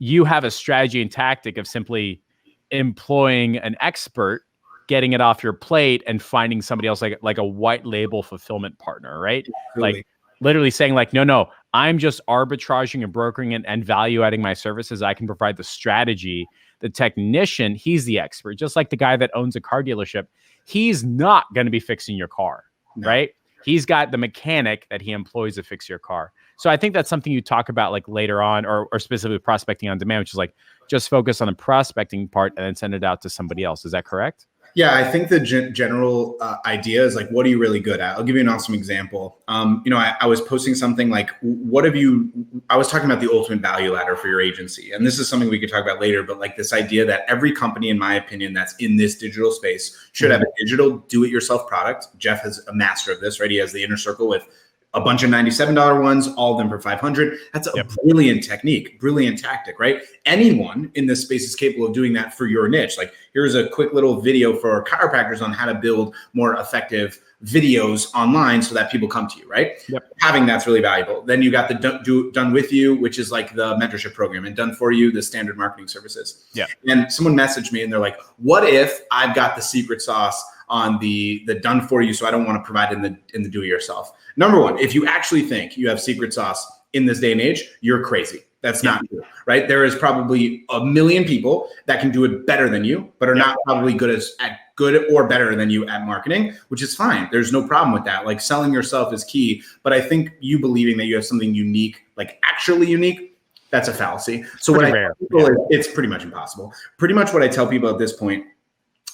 you have a strategy and tactic of simply employing an expert, getting it off your plate, and finding somebody else like a white label fulfillment partner, right? Absolutely. Like literally saying like, no, I'm just arbitraging and brokering and value adding my services. I can provide the strategy. The technician, he's the expert, just like the guy that owns a car dealership. He's not going to be fixing your car, right? He's got the mechanic that he employs to fix your car. So I think that's something you talk about like later on, or specifically prospecting on demand, which is like just focus on the prospecting part and then send it out to somebody else. Is that correct? Yeah, I think the general idea is like, what are you really good at? I'll give you an awesome example. I was posting something like, I was talking about the ultimate value ladder for your agency. And this is something we could talk about later, but like this idea that every company, in my opinion, that's in this digital space should have a digital do-it-yourself product. Jeff is a master of this, right? He has the Inner Circle with a bunch of $97 ones, all of them for $500. That's a brilliant technique, brilliant tactic, right? Anyone in this space is capable of doing that for your niche. Like, here's a quick little video for chiropractors on how to build more effective videos online so that people come to you, right? Having that's really valuable. Then you got the Done With You, which is like the mentorship program, and Done For You, the standard marketing services. And someone messaged me and they're like, what if I've got the secret sauce on the Done For You, so I don't want to provide in the do it yourself? Number one, if you actually think you have secret sauce in this day and age, you're crazy. That's not true, right? There is probably a million people that can do it better than you, but are not probably good or better than you at marketing, which is fine. There's no problem with that. Like, selling yourself is key, but I think you believing that you have something unique, like actually unique, that's a fallacy. So what I tell people is, it's pretty much impossible. Pretty much what I tell people at this point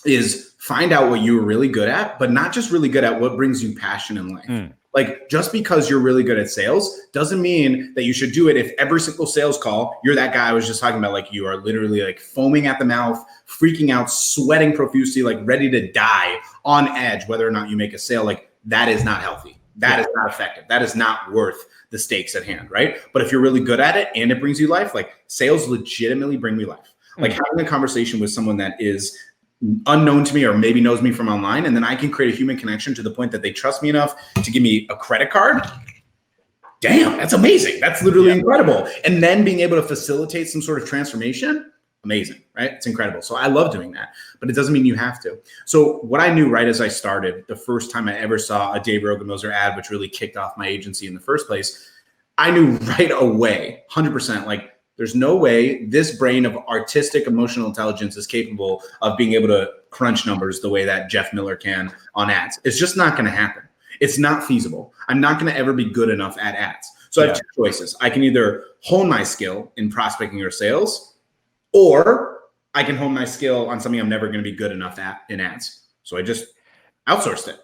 is find out what you're really good at, but not just really good at, what brings you passion in life. Like, just because you're really good at sales doesn't mean that you should do it if every single sales call, you're that guy I was just talking about, like you are literally like foaming at the mouth, freaking out, sweating profusely, like ready to die, on edge, whether or not you make a sale. Like, that is not healthy. That is not effective. That is not worth the stakes at hand, right? But if you're really good at it and it brings you life, like, sales legitimately bring me life. Like, having a conversation with someone that is unknown to me or maybe knows me from online, and then I can create a human connection to the point that they trust me enough to give me a credit card. Damn, that's amazing. That's literally incredible. And then being able to facilitate some sort of transformation, amazing, right? It's incredible. So I love doing that, but it doesn't mean you have to. So what I knew right as I started, the first time I ever saw a Dave Rogan-Moser ad, which really kicked off my agency in the first place, I knew right away, 100%, like, there's no way this brain of artistic emotional intelligence is capable of being able to crunch numbers the way that Jeff Miller can on ads. It's just not going to happen. It's not feasible. I'm not going to ever be good enough at ads. So I have two choices. I can either hone my skill in prospecting or sales, or I can hone my skill on something I'm never going to be good enough at in ads. So I just outsourced it.